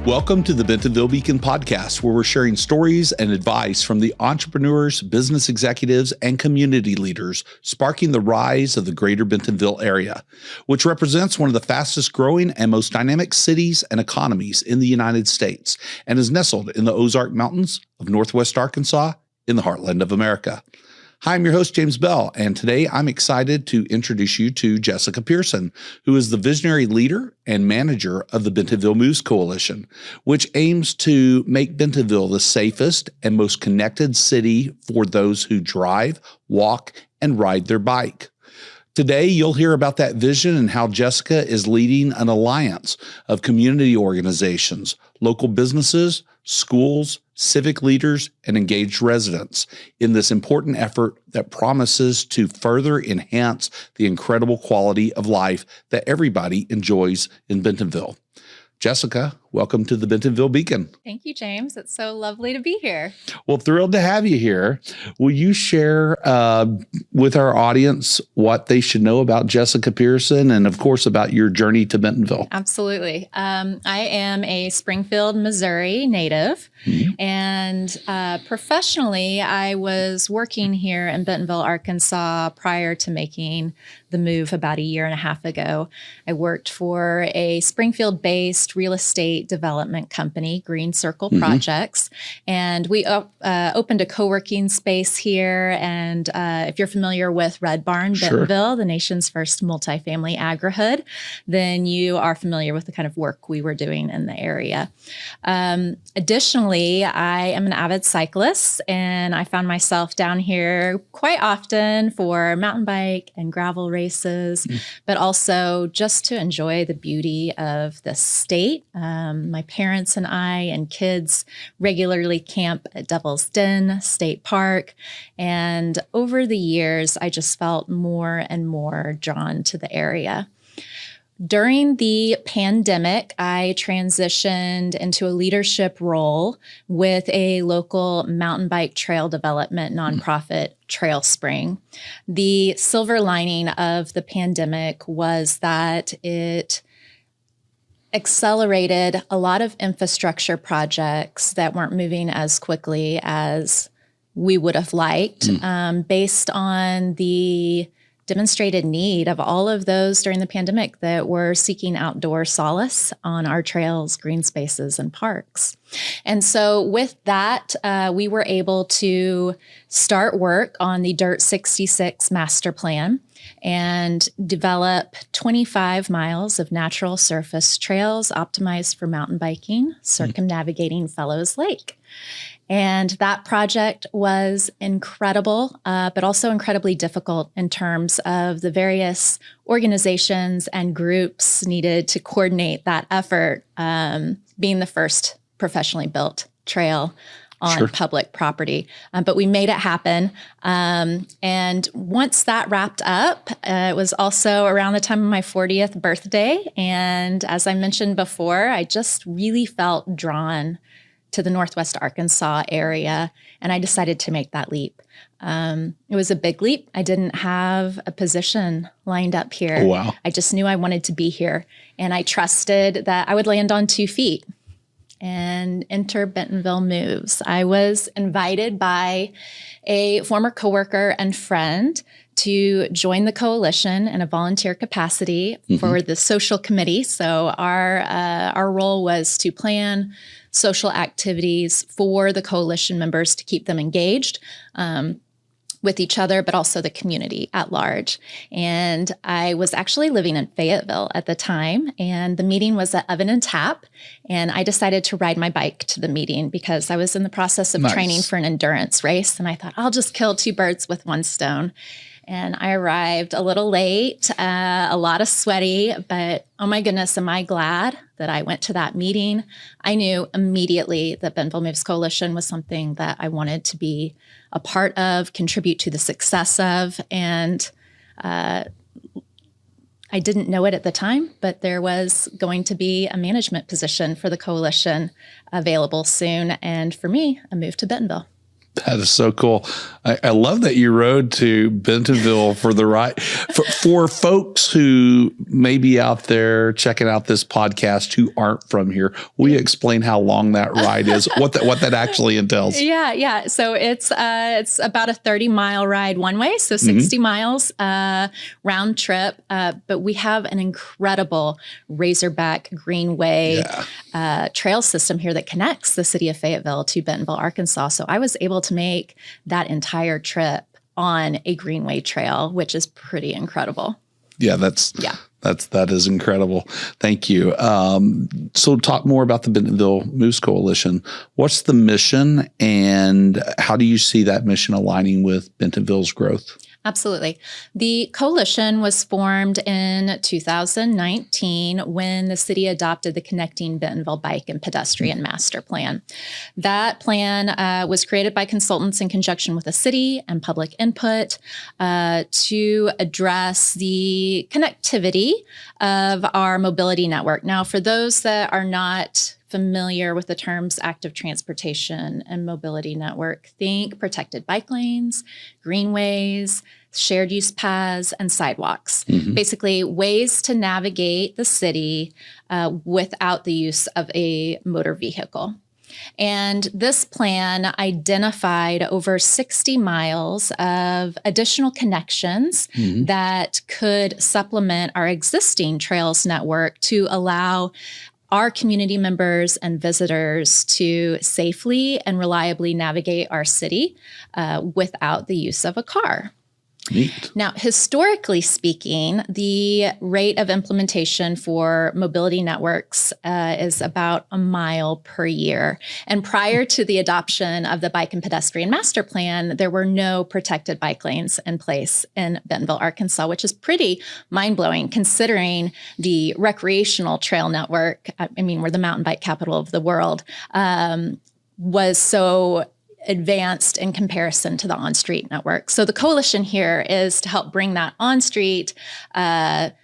Welcome to the Bentonville Beacon podcast, where we're sharing stories and advice from the entrepreneurs, business executives, and community leaders sparking the rise of the Greater Bentonville Area, which represents one of the fastest growing and most dynamic cities and economies in the United States and is nestled in the Ozark Mountains of Northwest Arkansas in the heartland of America. Hi, I'm your host, James Bell, and today I'm excited to introduce you to Jessica Pearson, who is the visionary leader and manager of the Bentonville Moves Coalition, which aims to make Bentonville the safest and most connected city for those who drive, walk, and ride their bike. Today, you'll hear about that vision and how Jessica is leading an alliance of community organizations, local businesses, schools, civic leaders, and engaged residents in this important effort that promises to further enhance the incredible quality of life that everybody enjoys in Bentonville. Jessica, welcome to the Bentonville Beacon. Thank you, James. It's so lovely to be here. Well, thrilled to have you here. Will you share with our audience what they should know about Jessica Pearson and, of course, about your journey to Bentonville? Absolutely. I am a Springfield, Missouri native, and professionally, I was working here in Bentonville, Arkansas prior to making the move about a year and a half ago. I worked for a Springfield-based real estate development company, Green Circle Projects, and we opened a co-working space here. And if you're familiar with Red Barn, Bentonville, the nation's first multifamily agrihood, then you are familiar with the kind of work we were doing in the area. Additionally, I am an avid cyclist, and I found myself down here quite often for mountain bike and gravel races, but also just to enjoy the beauty of the state. My parents and I and kids regularly camp at Devil's Den State Park. And over the years, I just felt more and more drawn to the area. During the pandemic, I transitioned into a leadership role with a local mountain bike trail development nonprofit, Trail Spring. The silver lining of the pandemic was that it accelerated a lot of infrastructure projects that weren't moving as quickly as we would have liked, based on the demonstrated need of all of those during the pandemic that were seeking outdoor solace on our trails, green spaces, and parks. And so with that, we were able to start work on the Dirt 66 master plan and develop 25 miles of natural surface trails optimized for mountain biking, circumnavigating Fellows Lake. And that project was incredible, but also incredibly difficult in terms of the various organizations and groups needed to coordinate that effort, being the first professionally built trail on public property. But we made it happen. And once that wrapped up, it was also around the time of my 40th birthday. And as I mentioned before, I just really felt drawn to the Northwest Arkansas area, and I decided to make that leap. It was a big leap. I didn't have a position lined up here. Oh, wow. I just knew I wanted to be here, and I trusted that I would land on 2 feet and enter Bentonville Moves. I was invited by a former coworker and friend to join the coalition in a volunteer capacity for the social committee. So our role was to plan social activities for the coalition members to keep them engaged with each other, but also the community at large. And I was actually living in Fayetteville at the time, and the meeting was at Oven and Tap, and I decided to ride my bike to the meeting because I was in the process of training for an endurance race, and I thought, I'll just kill 2 birds with 1 stone. And I arrived a little late, a lot of sweaty, but oh my goodness, am I glad that I went to that meeting. I knew immediately that Bentonville Moves Coalition was something that I wanted to be a part of, contribute to the success of, and I didn't know it at the time, but there was going to be a management position for the coalition available soon, and for me, a move to Bentonville. That is so cool. I love that you rode to Bentonville for the ride. For folks who may be out there checking out this podcast who aren't from here, will you explain how long that ride is, what that actually entails? Yeah. So it's about a 30-mile ride one way, so 60 miles round trip. But we have an incredible Razorback Greenway trail system here that connects the city of Fayetteville to Bentonville, Arkansas. So I was able to make that entire trip on a Greenway trail, which is pretty incredible. Yeah, that is incredible. Thank you. So talk more about the Bentonville Moves Coalition. What's the mission, and how do you see that mission aligning with Bentonville's growth? Absolutely. The coalition was formed in 2019 when the city adopted the Connecting Bentonville Bike and Pedestrian Master Plan. That plan was created by consultants in conjunction with the city and public input to address the connectivity of our mobility network. Now, for those that are not familiar with the terms active transportation and mobility network, think protected bike lanes, greenways, shared use paths, and sidewalks. Basically, ways to navigate the city without the use of a motor vehicle. And this plan identified over 60 miles of additional connections that could supplement our existing trails network to allow our community members and visitors to safely and reliably navigate our city without the use of a car. Neat. Now, historically speaking, the rate of implementation for mobility networks is about a mile per year. And prior to the adoption of the Bike and Pedestrian Master Plan, there were no protected bike lanes in place in Bentonville, Arkansas, which is pretty mind-blowing considering the recreational trail network, I mean, we're the mountain bike capital of the world, was so advanced in comparison to the on-street network. So the coalition here is to help bring that on-street hard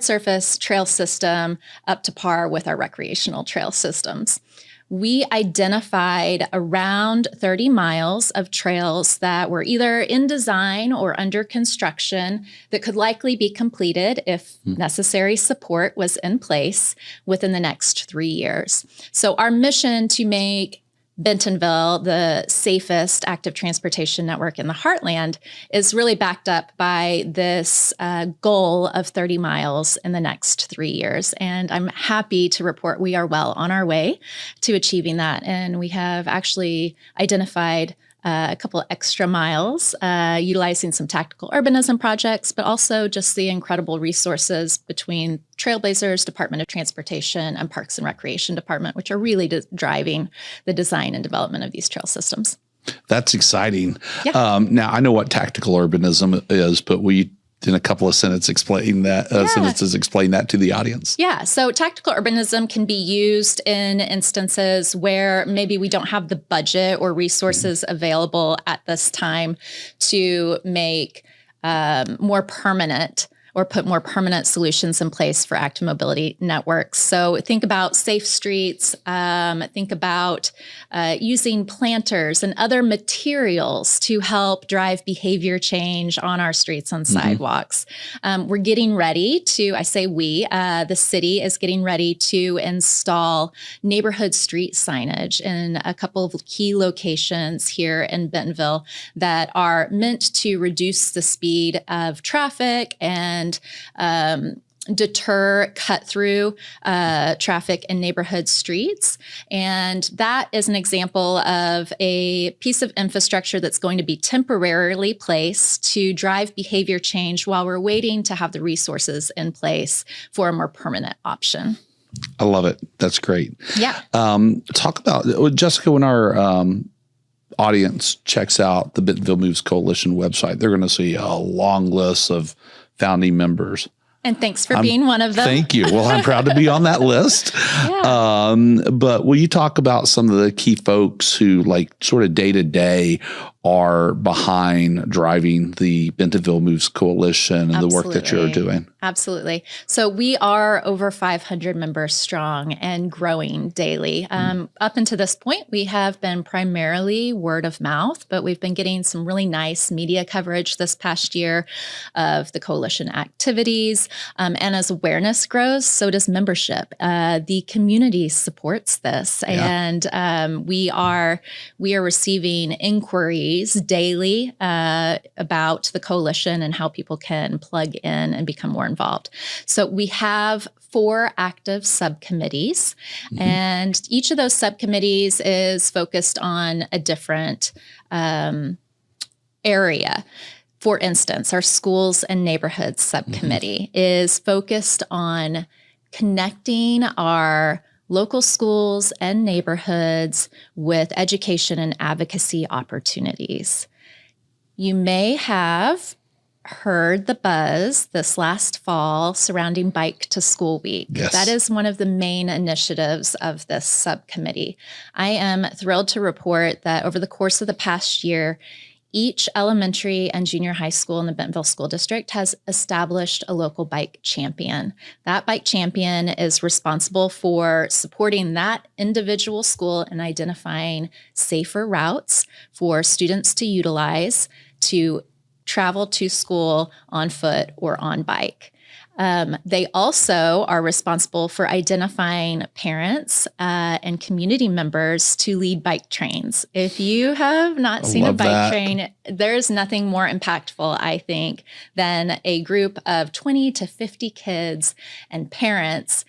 surface trail system up to par with our recreational trail systems. We identified around 30 miles of trails that were either in design or under construction that could likely be completed if necessary support was in place within the next 3 years. So our mission to make Bentonville, the safest active transportation network in the Heartland, is really backed up by this goal of 30 miles in the next 3 years. And I'm happy to report we are well on our way to achieving that. And we have actually identified a couple of extra miles utilizing some tactical urbanism projects, but also just the incredible resources between Trailblazers, Department of Transportation, and Parks and Recreation Department, which are really driving the design and development of these trail systems. That's exciting. Yeah. Now, I know what tactical urbanism is, but will you, in a couple of sentences, explain that to the audience? Yeah. So tactical urbanism can be used in instances where maybe we don't have the budget or resources available at this time to make more permanent or put more permanent solutions in place for active mobility networks. So think about safe streets, think about using planters and other materials to help drive behavior change on our streets and sidewalks. We're getting ready to, I say we, the city is getting ready to install neighborhood street signage in a couple of key locations here in Bentonville that are meant to reduce the speed of traffic and deter cut-through traffic in neighborhood streets. And that is an example of a piece of infrastructure that's going to be temporarily placed to drive behavior change while we're waiting to have the resources in place for a more permanent option. I love it. That's great. Yeah. Talk about, Jessica, when our audience checks out the Bentonville Moves Coalition website, they're going to see a long list of founding members. And thanks for being one of them. Thank you. Well, I'm proud to be on that list. Yeah. But will you talk about some of the key folks who, like, sort of day to day are behind driving the Bentonville Moves Coalition and the work that you're doing. Absolutely. So we are over 500 members strong and growing daily. Up until this point, we have been primarily word of mouth, but we've been getting some really nice media coverage this past year of the coalition activities. And as awareness grows, so does membership. The community supports this, and we are receiving inquiries daily about the coalition and how people can plug in and become more involved. So we have 4 active subcommittees, and each of those subcommittees is focused on a different area. For instance, our schools and neighborhoods subcommittee is focused on connecting our local schools and neighborhoods with education and advocacy opportunities. You may have heard the buzz this last fall surrounding Bike to School Week. Yes. That is one of the main initiatives of this subcommittee. I am thrilled to report that over the course of the past year, each elementary and junior high school in the Bentonville School District has established a local bike champion. That bike champion is responsible for supporting that individual school and identifying safer routes for students to utilize to travel to school on foot or on bike. They also are responsible for identifying parents and community members to lead bike trains. If you have not seen a bike train, there's nothing more impactful, I think, than a group of 20 to 50 kids and parents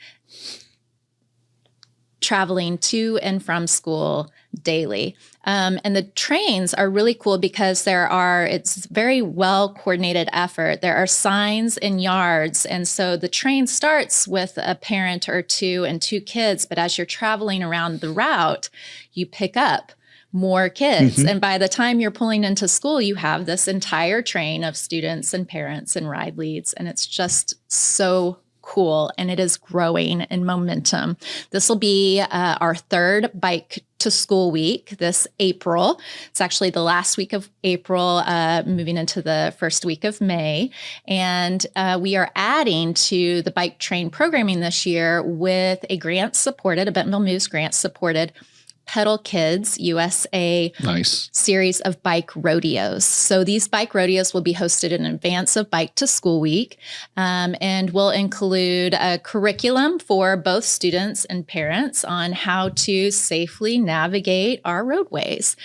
traveling to and from school daily. And the trains are really cool because it's very well coordinated effort. There are signs in yards. And so the train starts with a parent or two and 2 kids. But as you're traveling around the route, you pick up more kids. And by the time you're pulling into school, you have this entire train of students and parents and ride leads. And it's just so cool, and it is growing in momentum. This will be our 3rd Bike to School Week this April. It's actually the last week of April, moving into the first week of May. And we are adding to the bike train programming this year with a Bentonville Moves grant-supported Pedal Kids USA series of bike rodeos. So these bike rodeos will be hosted in advance of Bike to School Week, and will include a curriculum for both students and parents on how to safely navigate our roadways.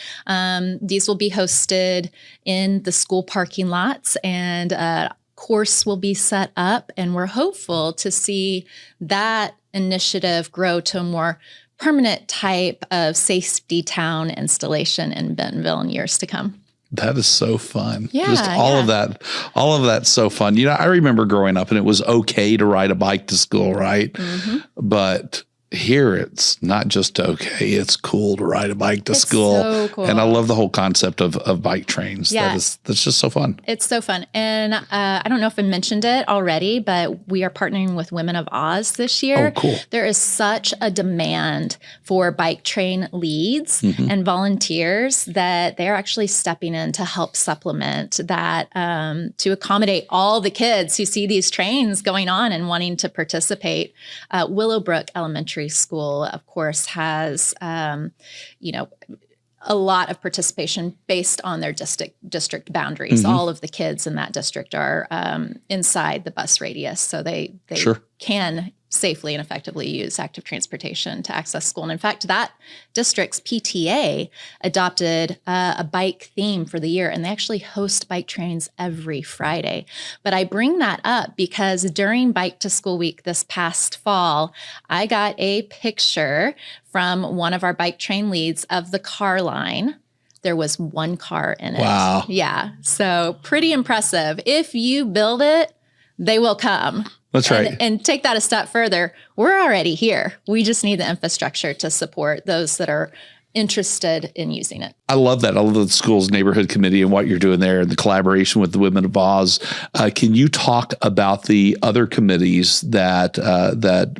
These will be hosted in the school parking lots, and course will be set up, and we're hopeful to see that initiative grow to a more permanent type of safety town installation in Bentonville in years to come. That is so fun. Just all of that's so fun. You know, I remember growing up and it was okay to ride a bike to school, right? But here it's not just okay, it's cool to ride a bike to school. So cool. And I love the whole concept of bike trains. That's just so fun. It's so fun. And I don't know if I mentioned it already, but we are partnering with Women of Oz this year. Oh, cool. There is such a demand for bike train leads and volunteers that they're actually stepping in to help supplement that, to accommodate all the kids who see these trains going on and wanting to participate. Willowbrook Elementary School, of course, has, a lot of participation based on their district boundaries. All of the kids in that district are inside the bus radius, so they can safely and effectively use active transportation to access school. And in fact, that district's PTA adopted a bike theme for the year, and they actually host bike trains every Friday. But I bring that up because during Bike to School Week this past fall, I got a picture from one of our bike train leads of the car line. There was 1 car in it. Wow. Yeah. So pretty impressive. If you build it, they will come. That's right. And take that a step further. We're already here. We just need the infrastructure to support those that are interested in using it. I love that. I love the school's neighborhood committee and what you're doing there and the collaboration with the Women of Oz. Can you talk about the other committees that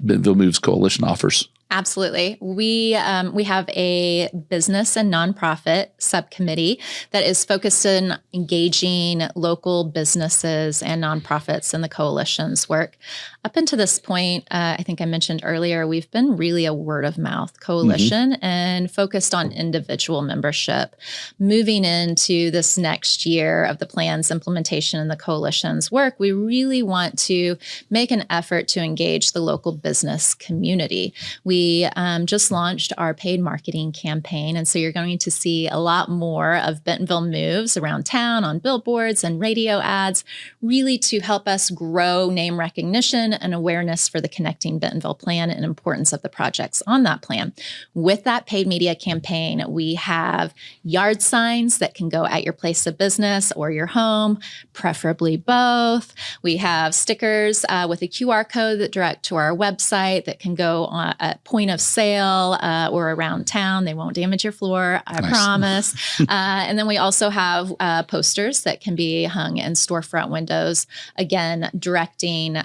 Bentonville Moves Coalition offers? Absolutely. We have a business and nonprofit subcommittee that is focused on engaging local businesses and nonprofits in the coalition's work. Up until this point, I think I mentioned earlier, we've been really a word of mouth coalition and focused on individual membership. Moving into this next year of the plan's implementation and the coalition's work, we really want to make an effort to engage the local business community. We just launched our paid marketing campaign, and so you're going to see a lot more of Bentonville Moves around town on billboards and radio ads, really to help us grow name recognition and awareness for the Connecting Bentonville plan and importance of the projects on that plan. With that paid media campaign, we have yard signs that can go at your place of business or your home, preferably both. We have stickers with a QR code that direct to our website that can go at point of sale or around town. They won't damage your floor, I promise. And then we also have posters that can be hung in storefront windows, again, directing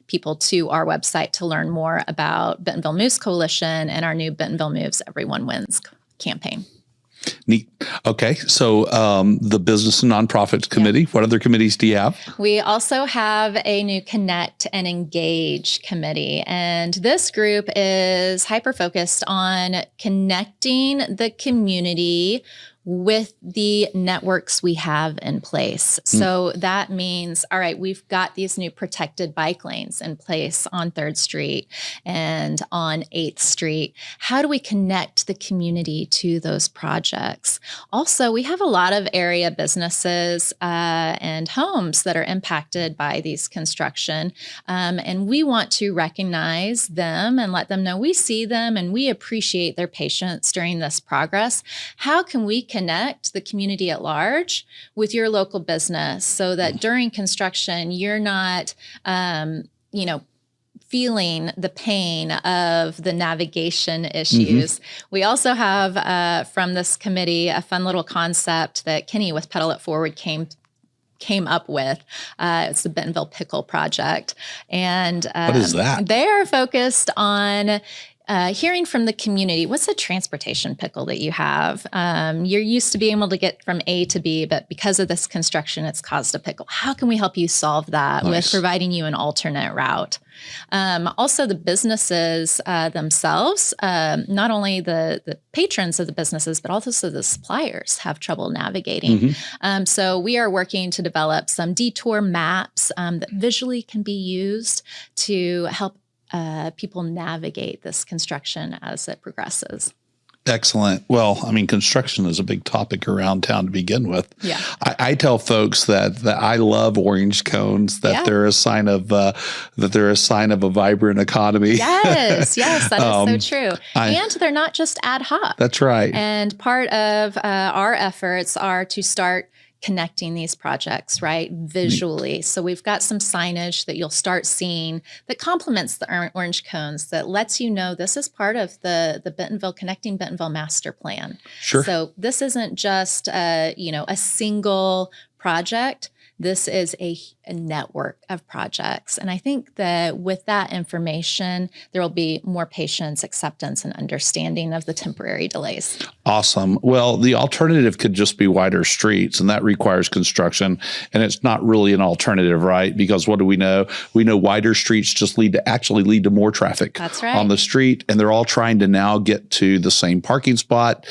people to our website to learn more about Bentonville Moves Coalition and our new Bentonville Moves Everyone Wins campaign. Neat. Okay. So the Business and Nonprofits Committee, what other committees do you have? We also have a new Connect and Engage committee. And this group is hyper-focused on connecting the community with the networks we have in place. So that means, all right, we've got these new protected bike lanes in place on 3rd Street and on 8th Street. How do we connect the community to those projects? Also, we have a lot of area businesses and homes that are impacted by these construction. And we want to recognize them and let them know we see them and we appreciate their patience during this progress. How can we connect the community at large with your local business so that during construction, you're not, feeling the pain of the navigation issues. We also have from this committee a fun little concept that Kenny with Pedal It Forward came up with. It's the Bentonville Pickle Project. And what is that? They are focused on hearing from the community. What's a transportation pickle that you have? You're used to being able to get from A to B, but because of this construction, it's caused a pickle. How can we help you solve that with providing you an alternate route? Also, the businesses themselves, not only the patrons of the businesses, but also the suppliers have trouble navigating. So we are working to develop some detour maps that visually can be used to help people navigate this construction as it progresses. Excellent. Well, I mean, construction is a big topic around town to begin with. Yeah. I tell folks that I love orange cones, that they're a sign of a vibrant economy. Yes, that is so true. And they're not just ad hoc. That's right. And part of our efforts are to start connecting these projects, right, visually. So we've got some signage that you'll start seeing that complements the orange cones that lets you know this is part of the Bentonville Connecting Bentonville Master Plan. Sure. So this isn't just a single project. This is a network of projects. And I think that with that information, there will be more patience, acceptance, and understanding of the temporary delays. Awesome. Well, the alternative could just be wider streets, and that requires construction. And it's not really an alternative, right? Because what do we know? We know wider streets just lead to more traffic. That's right. On the street. And they're all trying to now get to the same parking spot,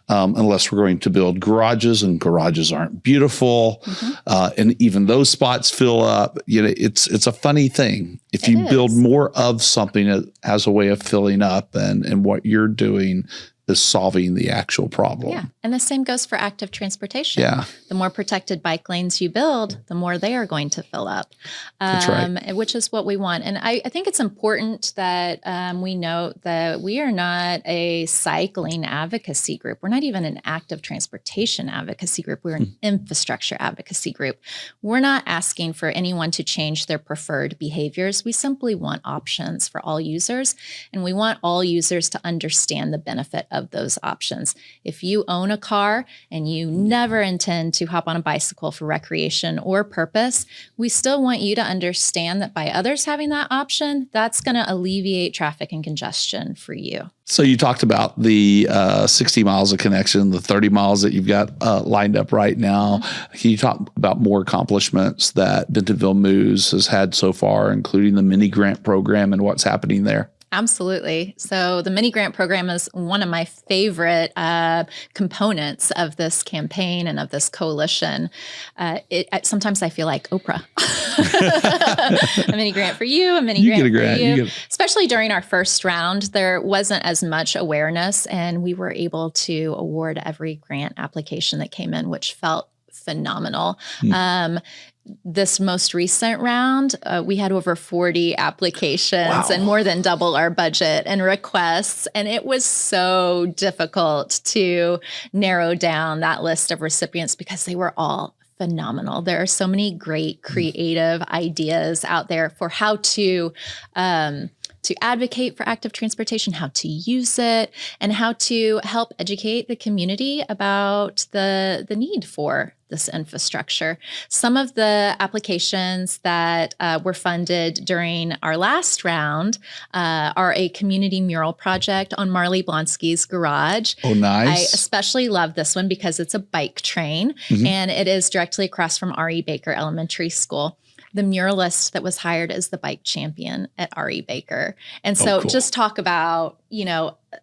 unless we're going to build garages, and garages aren't beautiful. And even those spots fill up. It's a funny thing. If you build more of something, it has a way of filling up, and what you're doing is solving the actual problem. Yeah. And the same goes for active transportation. Yeah. The more protected bike lanes you build, the more they are going to fill up. That's right. Which is what we want. And I think it's important that we note that we are not a cycling advocacy group. We're not even an active transportation advocacy group. We're an infrastructure advocacy group. We're not asking for anyone to change their preferred behaviors. We simply want options for all users. And we want all users to understand the benefit of of those options. If you own a car and you never intend to hop on a bicycle for recreation or purpose, we still want you to understand that by others having that option, that's going to alleviate traffic and congestion for you. So you talked about the 60 miles of connection, the 30 miles that you've got lined up right now. Can you talk about more accomplishments that Bentonville Moves has had so far, including the mini grant program and what's happening there? Absolutely. So the mini grant program is one of my favorite components of this campaign and of this coalition. Sometimes I feel like Oprah. A mini grant for you, a mini grant for you. Especially during our first round, there wasn't as much awareness, and we were able to award every grant application that came in, which felt phenomenal. This most recent round, we had over 40 applications and more than double our budget and requests. And it was so difficult to narrow down that list of recipients because they were all phenomenal. There are so many great creative ideas out there for how to advocate for active transportation, how to use it, and how to help educate the community about the need for this infrastructure. Some of the applications that were funded during our last round are a community mural project on Marley Blonsky's garage. Oh, nice. I especially love this one because it's a bike train, and it is directly across from R.E. Baker Elementary School. The muralist that was hired is the bike champion at R.E. Baker. And so just talk about,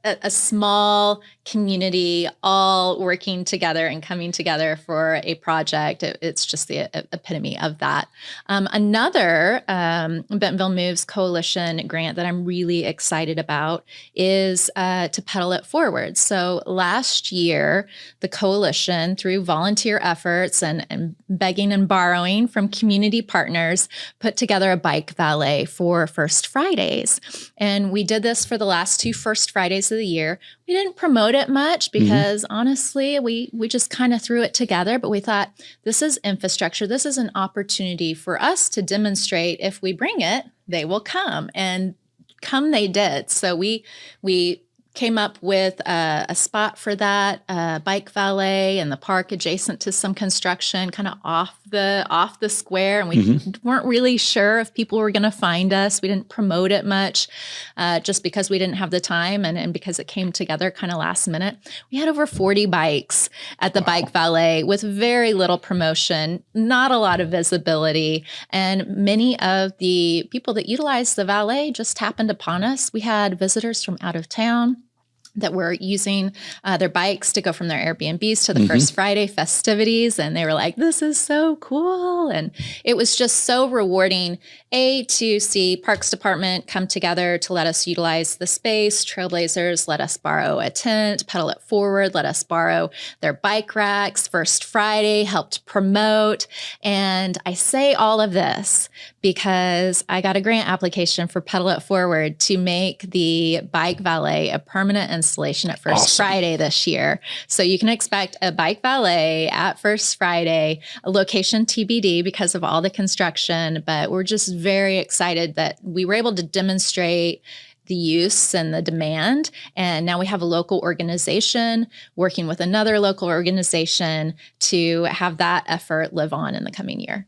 a small community all working together and coming together for a project. It's just the epitome of that. Another Bentonville Moves Coalition grant that I'm really excited about is to pedal it forward. So last year, the coalition, through volunteer efforts and begging and borrowing from community partners, put together a bike valet for First Fridays. And we did this for the last 2 First Fridays of the year. We didn't promote it much because honestly, we just kind of threw it together, but we thought this is infrastructure. This is an opportunity for us to demonstrate if we bring it, they will come, and come they did. So we came up with a spot for that bike valet in the park adjacent to some construction, kind of off the square. And we weren't really sure if people were going to find us. We didn't promote it much just because we didn't have the time and because it came together kind of last minute. We had over 40 bikes at the bike valet with very little promotion, not a lot of visibility. And many of the people that utilized the valet just happened upon us. We had visitors from out of town that were using their bikes to go from their Airbnbs to the First Friday festivities. And they were like, this is so cool. And it was just so rewarding, to see Parks Department come together to let us utilize the space. Trailblazers let us borrow a tent. Pedal It Forward let us borrow their bike racks. First Friday helped promote. And I say all of this because I got a grant application for Pedal It Forward to make the bike valet a permanent installation at First Friday this year. So you can expect a bike valet at First Friday, a location TBD because of all the construction, but we're just very excited that we were able to demonstrate the use and the demand. And now we have a local organization working with another local organization to have that effort live on in the coming year.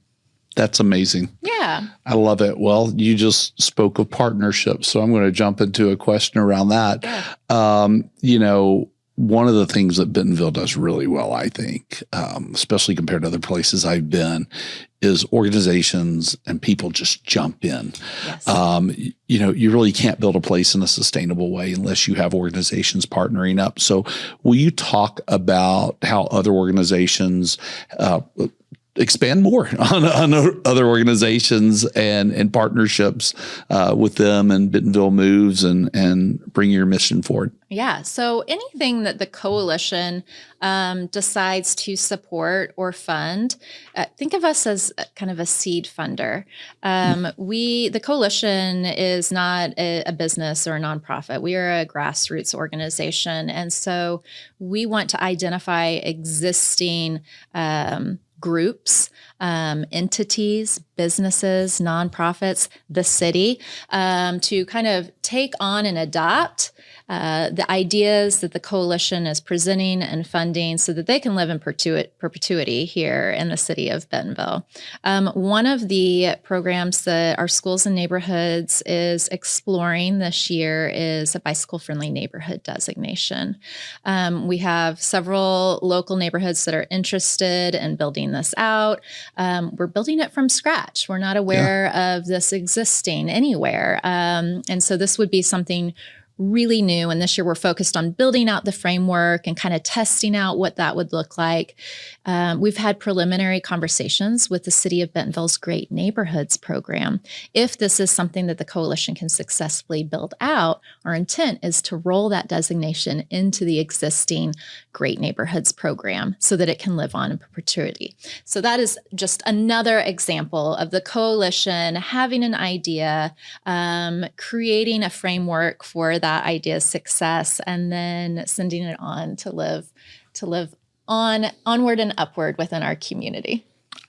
That's amazing. Yeah. I love it. Well, you just spoke of partnerships, so I'm going to jump into a question around that. Yeah. One of the things that Bentonville does really well, I think, especially compared to other places I've been, is organizations and people just jump in. Yes. You really can't build a place in a sustainable way unless you have organizations partnering up. So will you talk about how other organizations expand more on other organizations and partnerships with them and Bentonville Moves and bring your mission forward? Yeah. So anything that the coalition decides to support or fund, think of us as kind of a seed funder. The coalition is not a business or a nonprofit. We are a grassroots organization. And so we want to identify existing groups, entities, businesses, nonprofits, the city, to kind of take on and adopt the ideas that the coalition is presenting and funding so that they can live in perpetuity here in the city of Bentonville. One of the programs that our schools and neighborhoods is exploring this year is a bicycle-friendly neighborhood designation. We have several local neighborhoods that are interested in building this out. We're building it from scratch. We're not aware of this existing anywhere. And so this would be something really new. And this year we're focused on building out the framework and kind of testing out what that would look like. We've had preliminary conversations with the City of Bentonville's Great Neighborhoods program. If this is something that the coalition can successfully build out, our intent is to roll that designation into the existing Great Neighborhoods program so that it can live on in perpetuity. So that is just another example of the coalition having an idea, creating a framework for that idea's success, and then sending it on to live onward and upward within our community.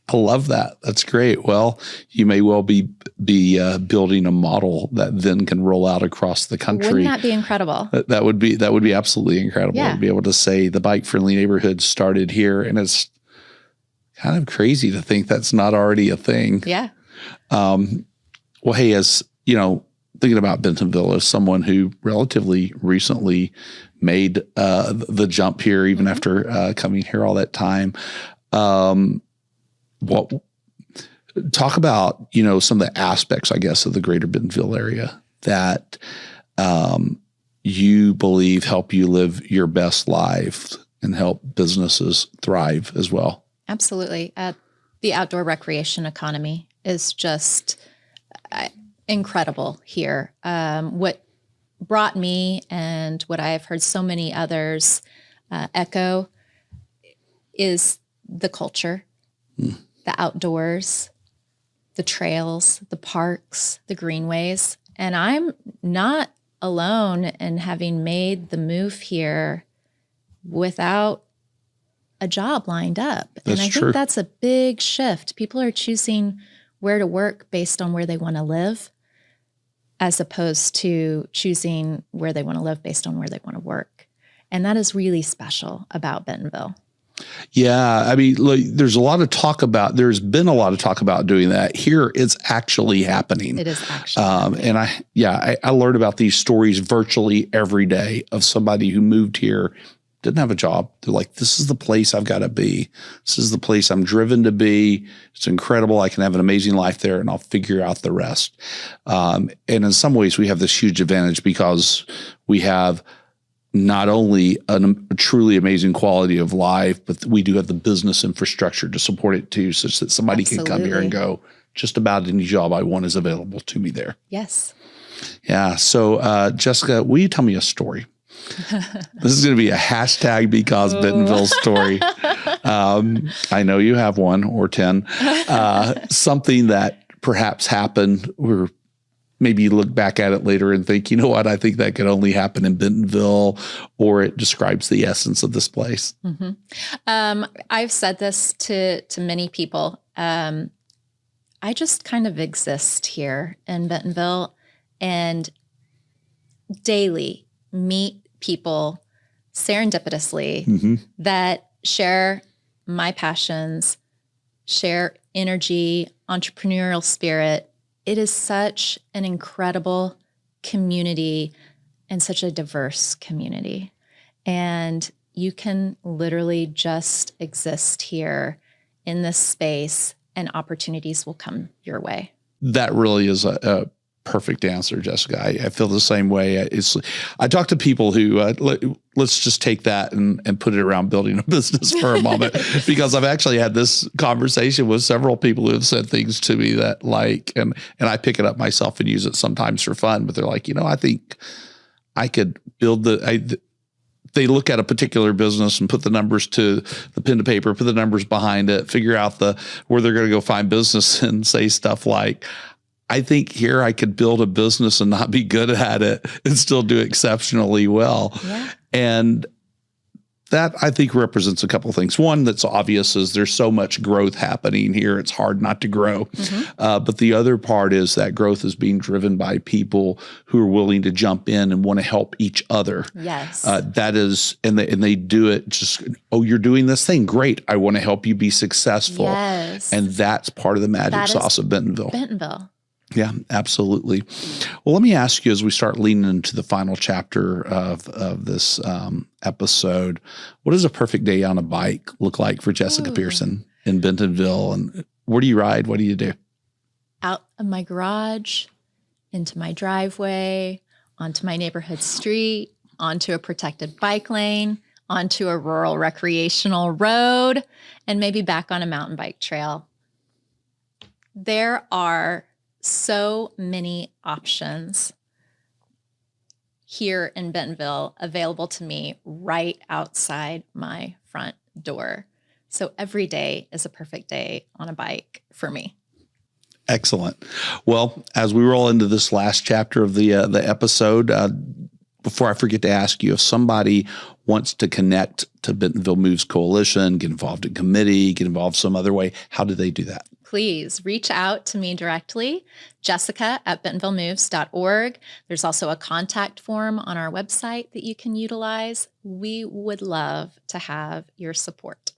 I love that. That's great. Well, you may well be building a model that then can roll out across the country. Wouldn't that be incredible? That would be absolutely incredible. Yeah. To be able to say the bike-friendly neighborhood started here, and it's kind of crazy to think that's not already a thing. Yeah. Well, hey, as you know, thinking about Bentonville as someone who relatively recently made the jump here, even after coming here all that time. Talk about, some of the aspects, I guess, of the Greater Bentonville area that you believe help you live your best life and help businesses thrive as well. Absolutely. The outdoor recreation economy is just incredible here. What brought me and what I've heard so many others echo is the culture, the outdoors, the trails, the parks, the greenways. And I'm not alone in having made the move here without a job lined up. And I think that's a big shift. People are choosing where to work based on where they want to live, as opposed to choosing where they want to live based on where they want to work. And that is really special about Bentonville. Yeah. I mean, look, there's been a lot of talk about doing that. Here, it's actually happening. It is actually happening. And I learned about these stories virtually every day of somebody who moved here, didn't have a job. They're like, this is the place I've got to be. This is the place I'm driven to be. It's incredible. I can have an amazing life there, and I'll figure out the rest. And in some ways, we have this huge advantage because we have not only a truly amazing quality of life, but we do have the business infrastructure to support it too, such that somebody can come here and go, just about any job I want is available to me there. Yes. Yeah. So, Jessica, will you tell me a story? This is going to be a hashtag #BecauseBentonville story. I know you have one or 10. Something that perhaps happened, or maybe you look back at it later and think, you know what, I think that could only happen in Bentonville, or it describes the essence of this place. Mm-hmm. I've said this to many people. I just kind of exist here in Bentonville and daily meet people serendipitously that share my passions, share energy, entrepreneurial spirit. It is such an incredible community and such a diverse community. And you can literally just exist here in this space and opportunities will come your way. That really is a perfect answer, Jessica. I feel the same way. I talk to people who, let's just take that and put it around building a business for a moment, because I've actually had this conversation with several people who have said things to me that and I pick it up myself and use it sometimes for fun, but they're like, I think I could build they look at a particular business and put the numbers to the pen to paper, put the numbers behind it, figure out where they're going to go find business, and say stuff like, I think here I could build a business and not be good at it and still do exceptionally well. Yeah. And that I think represents a couple of things. One that's obvious is there's so much growth happening here. It's hard not to grow. But the other part is that growth is being driven by people who are willing to jump in and want to help each other. Yes. That is, and they do it just, oh, you're doing this thing. Great. I want to help you be successful. Yes. And that's part of the magic sauce of Bentonville. Bentonville. Yeah, absolutely. Well, let me ask you as we start leaning into the final chapter of this episode, what does a perfect day on a bike look like for Jessica Pearson in Bentonville? And where do you ride? What do you do? Out of my garage, into my driveway, onto my neighborhood street, onto a protected bike lane, onto a rural recreational road, and maybe back on a mountain bike trail. There are so many options here in Bentonville available to me right outside my front door. So every day is a perfect day on a bike for me. Excellent. Well, as we roll into this last chapter of the episode, before I forget to ask you, if somebody wants to connect to Bentonville Moves Coalition, get involved in committee, get involved some other way, how do they do that? Please reach out to me directly, jessica@bentonvillemoves.org. There's also a contact form on our website that you can utilize. We would love to have your support.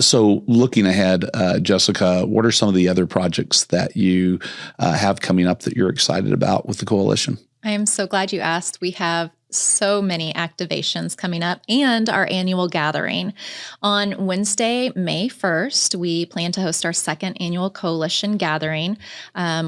So looking ahead, Jessica, what are some of the other projects that you have coming up that you're excited about with the coalition? I am so glad you asked. We have so many activations coming up and our annual gathering. On Wednesday, May 1st, we plan to host our second annual coalition gathering.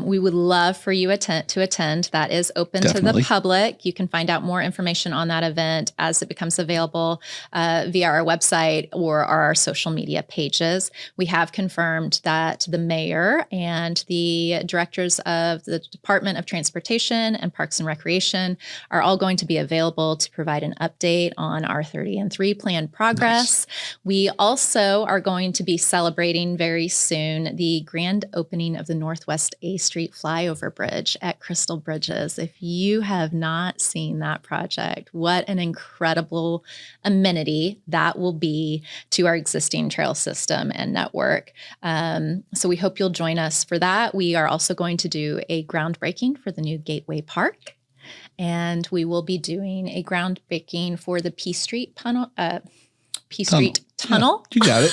We would love for you to attend. That is open to the public. You can find out more information on that event as it becomes available via our website or our social media pages. We have confirmed that the mayor and the directors of the Department of Transportation and Parks and Recreation are all going to be available to provide an update on our 30 and 3 plan progress. Nice. We also are going to be celebrating very soon the grand opening of the Northwest A Street flyover bridge at Crystal Bridges. If you have not seen that project, what an incredible amenity that will be to our existing trail system and network. So we hope you'll join us for that. We are also going to do a groundbreaking for the new Gateway Park. And we will be doing a groundbreaking for the P Street Tunnel. Yeah, you got it.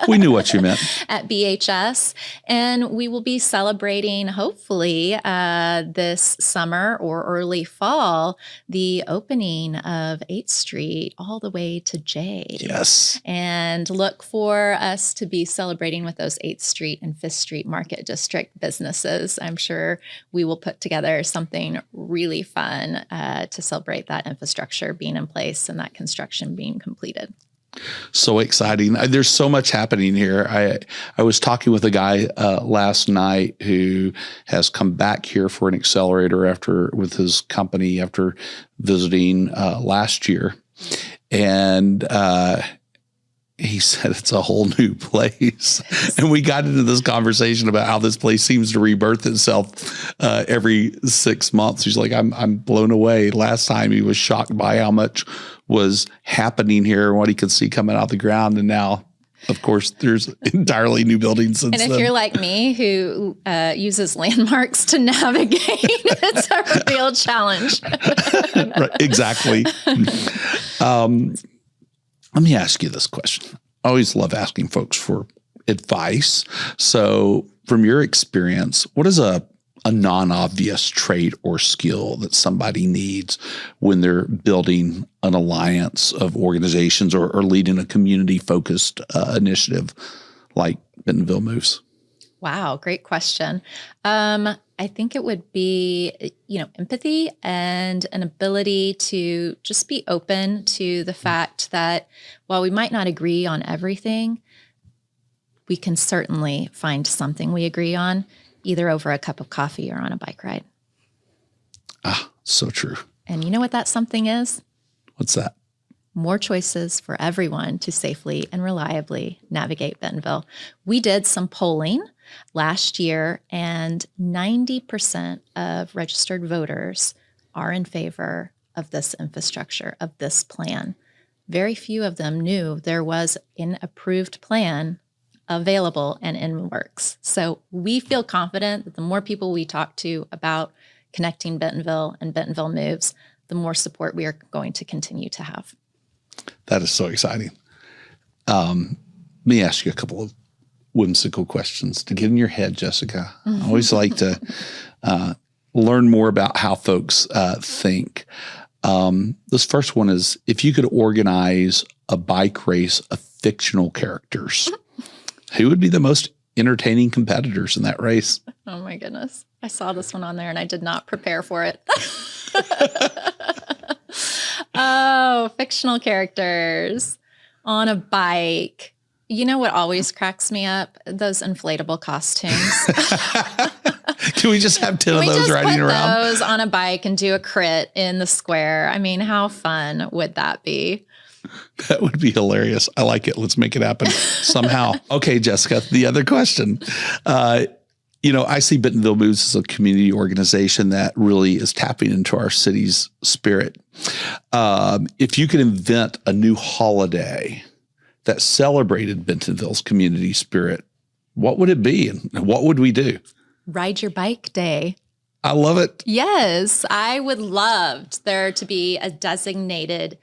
We knew what you meant. At BHS. And we will be celebrating, hopefully, this summer or early fall, the opening of 8th Street all the way to Jade. Yes. And look for us to be celebrating with those 8th Street and 5th Street Market District businesses. I'm sure we will put together something really fun to celebrate that infrastructure being in place and that construction being completed. So exciting. There's so much happening here. I was talking with a guy last night who has come back here for an accelerator with his company after visiting last year. And he said it's a whole new place. And we got into this conversation about how this place seems to rebirth itself every 6 months. He's like, I'm blown away. Last time he was shocked by how much was happening here and what he could see coming out the ground. And now, of course, there's entirely new buildings since then. And if you're like me who uses landmarks to navigate, it's a real challenge. Right, exactly. Let me ask you this question. I always love asking folks for advice. So from your experience, what is a non-obvious trait or skill that somebody needs when they're building an alliance of organizations or leading a community-focused initiative like Bentonville Moves? Wow, great question. I think it would be, empathy and an ability to just be open to the fact that while we might not agree on everything, we can certainly find something we agree on, either over a cup of coffee or on a bike ride. Ah, so true. And you know what that something is? What's that? More choices for everyone to safely and reliably navigate Bentonville. We did some polling last year, and 90% of registered voters are in favor of this infrastructure, of this plan. very few of them knew there was an approved plan available and in works. So we feel confident that the more people we talk to about connecting Bentonville and Bentonville Moves, the more support we are going to continue to have. That is so exciting. Let me ask you a couple of whimsical questions to get in your head, Jessica. I always like to learn more about how folks think. This first one is, if you could organize a bike race of fictional characters, who would be the most entertaining competitors in that race? Oh my goodness. I saw this one on there and I did not prepare for it. Oh, fictional characters on a bike. You know what always cracks me up? Those inflatable costumes. Can we just have 10 of those riding around? Those on a bike and do a crit in the square. I mean, how fun would that be? That would be hilarious. I like it. Let's make it happen somehow. Okay, Jessica, the other question. I see Bentonville Moves as a community organization that really is tapping into our city's spirit. If you could invent a new holiday that celebrated Bentonville's community spirit, what would it be and what would we do? Ride Your Bike Day. I love it. Yes, I would love there to be a designated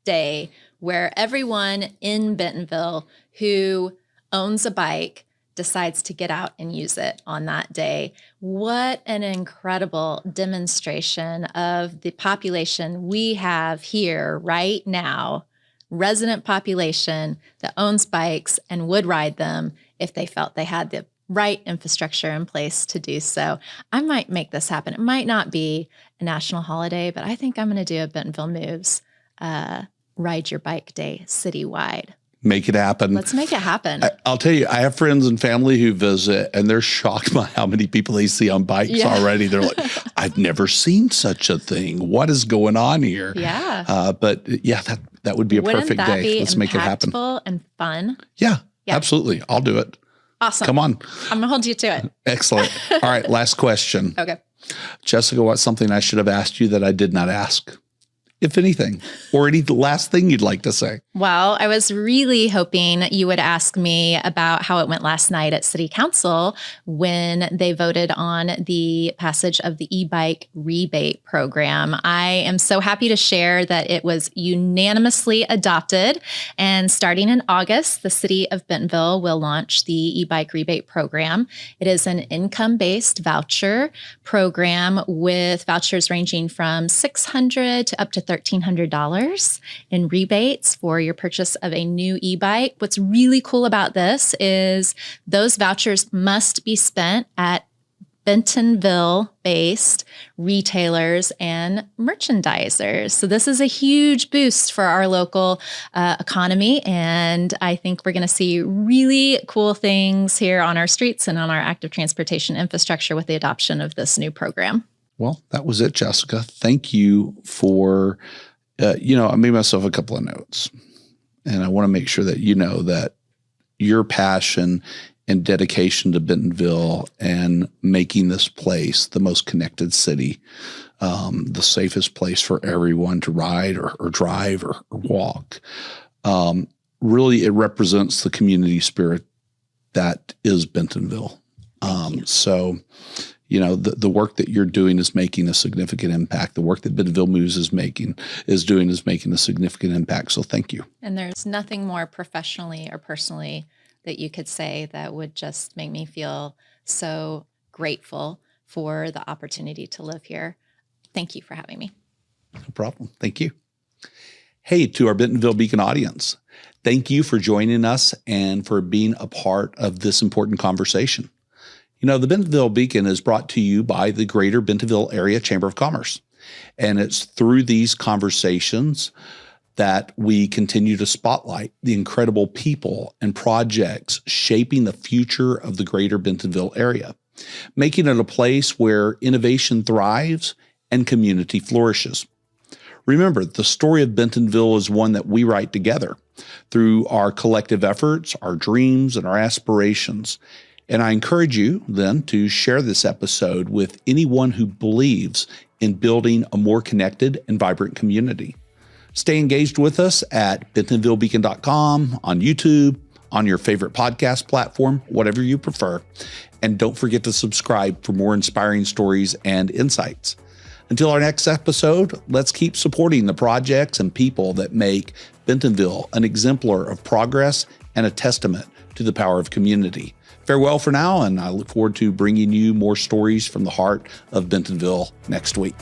day where everyone in Bentonville who owns a bike decides to get out and use it on that day. What an incredible demonstration of the population we have here right now, resident population that owns bikes and would ride them if they felt they had the right infrastructure in place to do so. I might make this happen. It might not be a national holiday, but I think I'm going to do a Bentonville Moves Ride Your Bike Day citywide. Make it happen. Let's make it happen. I'll tell you, I have friends and family who visit, and they're shocked by how many people they see on bikes already. They're like, I've never seen such a thing. What is going on here? Yeah. But yeah, that would be a perfect day. Let's make it happen. Impactful and fun. Yeah, absolutely. I'll do it. Awesome. Come on. I'm going to hold you to it. Excellent. All right, last question. Okay. Jessica, what's something I should have asked you that I did not ask? If anything, or any last thing you'd like to say? Well, I was really hoping you would ask me about how it went last night at City Council when they voted on the passage of the e-bike rebate program. I am so happy to share that it was unanimously adopted. And starting in August, the City of Bentonville will launch the e-bike rebate program. It is an income-based voucher program with vouchers ranging from $600 to up to $1,300 in rebates for your purchase of a new e-bike. What's really cool about this is those vouchers must be spent at Bentonville-based retailers and merchandisers. So this is a huge boost for our local economy, and I think we're going to see really cool things here on our streets and on our active transportation infrastructure with the adoption of this new program. Well, that was it, Jessica. Thank you for, I made myself a couple of notes, and I want to make sure that you know that your passion and dedication to Bentonville and making this place the most connected city, the safest place for everyone to ride or drive or walk, really it represents the community spirit that is Bentonville. The work that you're doing is making a significant impact. The work that Bentonville Moves is making a significant impact. So thank you. And there's nothing more professionally or personally that you could say that would just make me feel so grateful for the opportunity to live here. Thank you for having me. No problem. Thank you. Hey, to our Bentonville Beacon audience, thank you for joining us and for being a part of this important conversation. The Bentonville Beacon is brought to you by the Greater Bentonville Area Chamber of Commerce. And it's through these conversations that we continue to spotlight the incredible people and projects shaping the future of the Greater Bentonville Area, making it a place where innovation thrives and community flourishes. Remember, the story of Bentonville is one that we write together through our collective efforts, our dreams, and our aspirations. And I encourage you then to share this episode with anyone who believes in building a more connected and vibrant community. Stay engaged with us at bentonvillebeacon.com, on YouTube, on your favorite podcast platform, whatever you prefer. And don't forget to subscribe for more inspiring stories and insights. Until our next episode, let's keep supporting the projects and people that make Bentonville an exemplar of progress and a testament to the power of community. Farewell for now, and I look forward to bringing you more stories from the heart of Bentonville next week.